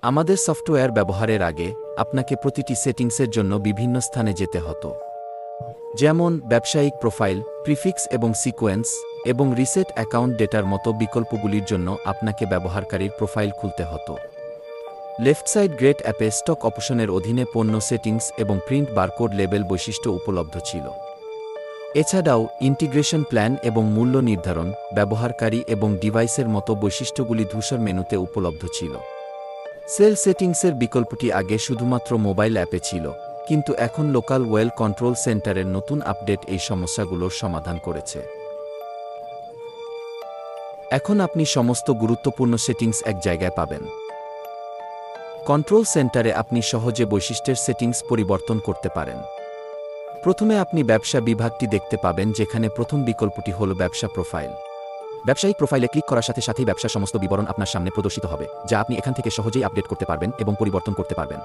আমাদের সফটওয়্যার ব্যবহারের আগে আপনাকে প্রতিটি সেটিংসের জন্য বিভিন্ন স্থানে যেতে হতো, যেমন ব্যবসায়িক প্রোফাইল, প্রিফিক্স এবং সিকোয়েন্স, এবং রিসেট অ্যাকাউন্ট ডেটার মতো বিকল্পগুলির জন্য আপনাকে ব্যবহারকারীর প্রোফাইল খুলতে হতো। লেফট সাইড গ্রেট অ্যাপে স্টক অপশনের অধীনে পণ্য সেটিংস এবং প্রিন্ট বারকোড লেবেল বৈশিষ্ট্য উপলব্ধ ছিল। এছাড়াও ইন্টিগ্রেশন প্ল্যান এবং মূল্য নির্ধারণ, ব্যবহারকারী এবং ডিভাইসের মতো বৈশিষ্ট্যগুলি ধূসর মেনুতে উপলব্ধ ছিল। সেল সেটিংসের বিকল্পটি আগে শুধুমাত্র মোবাইল অ্যাপে ছিল, কিন্তু এখন লোকাল ওয়েল কন্ট্রোল সেন্টারের নতুন আপডেট এই সমস্যাগুলোর সমাধান করেছে। এখন আপনি সমস্ত গুরুত্বপূর্ণ সেটিংস এক জায়গায় পাবেন। কন্ট্রোল সেন্টারে আপনি সহজে বৈশিষ্ট্যের সেটিংস পরিবর্তন করতে পারেন। প্রথমে আপনি ব্যবসা বিভাগটি দেখতে পাবেন, যেখানে প্রথম বিকল্পটি হল ব্যবসা প্রোফাইল। ব্যবসায়িক প্রোফাইলে ক্লিক করার সাথে সাথেই ব্যবসার সমস্ত বিবরণ আপনার সামনে প্রদর্শিত হবে, যা আপনি এখান থেকে সহজেই আপডেট করতে পারবেন এবং পরিবর্তন করতে পারবেন।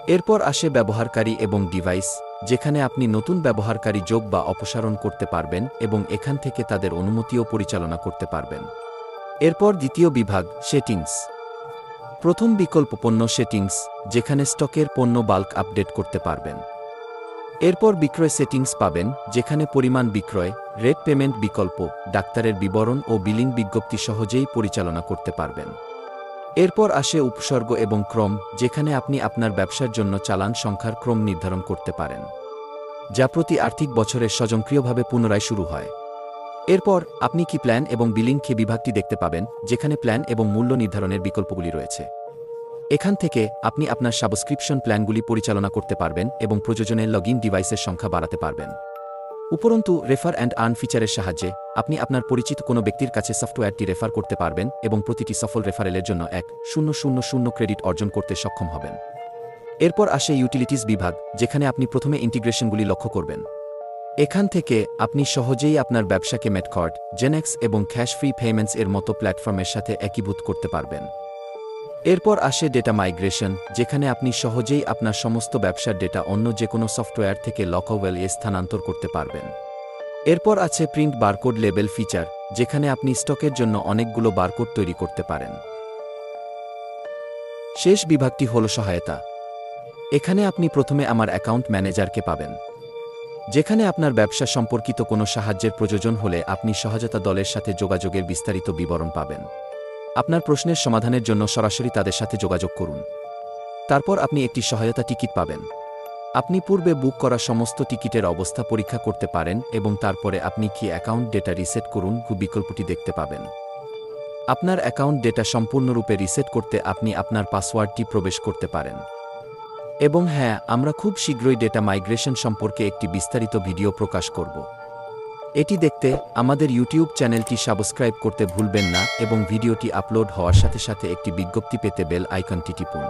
এরপর আসে ব্যবহারকারী এবং ডিভাইস, যেখানে আপনি নতুন ব্যবহারকারী যোগ বা অপসারণ করতে পারবেন এবং এখান থেকে তাদের অনুমতিও পরিচালনা করতে পারবেন। এরপর দ্বিতীয় বিভাগ, সেটিংস। প্রথম বিকল্প পণ্য সেটিংস, যেখানে স্টকের পণ্য বাল্ক আপডেট করতে পারবেন। এরপর বিক্রয় সেটিংস পাবেন, যেখানে পরিমাণ বিক্রয়, রেট পেমেন্ট বিকল্প, ডাক্তারের বিবরণ ও বিলিং বিজ্ঞপ্তি সহজেই পরিচালনা করতে পারবেন। এরপর আসে উপসর্গ এবং ক্রম, যেখানে আপনি আপনার ব্যবসার জন্য চালান সংখ্যার ক্রম নির্ধারণ করতে পারেন, যা প্রতি আর্থিক বছরে স্বয়ংক্রিয়ভাবে পুনরায় শুরু হয়। এরপর আপনি কি প্ল্যান এবং বিলিং কে বিভাগটি দেখতে পাবেন, যেখানে প্ল্যান এবং মূল্য নির্ধারণের বিকল্পগুলি রয়েছে। এখান থেকে আপনি আপনার সাবস্ক্রিপশন প্ল্যানগুলি পরিচালনা করতে পারবেন এবং প্রয়োজনে লগইন ডিভাইসের সংখ্যা বাড়াতে পারবেন। উপরন্তু রেফার অ্যান্ড আর্ন ফিচারের সাহায্যে আপনি আপনার পরিচিত কোনো ব্যক্তির কাছে সফটওয়্যারটি রেফার করতে পারবেন এবং প্রতিটি সফল রেফারেলের জন্য 1000 ক্রেডিট অর্জন করতে সক্ষম হবেন। এরপর আসে ইউটিলিটিস বিভাগ, যেখানে আপনি প্রথমে ইন্টিগ্রেশনগুলি লক্ষ্য করবেন। এখান থেকে আপনি সহজেই আপনার ব্যবসাকে মেটকার্ড, জেনেক্স এবং ক্যাশ ফ্রি পেমেন্টস এর মতো প্ল্যাটফর্মের সাথে একীভূত করতে পারবেন। এরপর আসে ডেটা মাইগ্রেশন, যেখানে আপনি সহজেই আপনার সমস্ত ব্যবসার ডেটা অন্য যে কোনো সফটওয়্যার থেকে লোকাল-এ স্থানান্তর করতে পারবেন। এরপর আছে প্রিন্ট বারকোড লেবেল ফিচার, যেখানে আপনি স্টকের জন্য অনেকগুলো বারকোড তৈরি করতে পারেন। শেষ বিভাগটি হল সহায়তা। এখানে আপনি প্রথমে আমার অ্যাকাউন্ট ম্যানেজারকে পাবেন, যেখানে আপনার ব্যবসা সম্পর্কিত কোনো সাহায্যের প্রয়োজন হলে আপনি সহায়তা দলের সাথে যোগাযোগের বিস্তারিত বিবরণ পাবেন। আপনার প্রশ্নের সমাধানের জন্য সরাসরি তাদের সাথে যোগাযোগ করুন। তারপর আপনি একটি সহায়তা টিকিট পাবেন। আপনি পূর্বে বুক করা সমস্ত টিকিটের অবস্থা পরীক্ষা করতে পারেন এবং তারপরে আপনি কি অ্যাকাউন্ট ডেটা রিসেট করুন বিকল্পটি দেখতে পাবেন। আপনার অ্যাকাউন্ট ডেটা সম্পূর্ণরূপে রিসেট করতে আপনি আপনার পাসওয়ার্ডটি প্রবেশ করতে পারেন। এবং হ্যাঁ, আমরা খুব শীঘ্রই ডেটা মাইগ্রেশন সম্পর্কে একটি বিস্তারিত ভিডিও প্রকাশ করব। এটি দেখতে আমাদের ইউটিউব চ্যানেলটি সাবস্ক্রাইব করতে ভুলবেন না এবং ভিডিওটি আপলোড হওয়ার সাথে সাথে একটি বিজ্ঞপ্তি পেতে বেল আইকনটি টিপুন।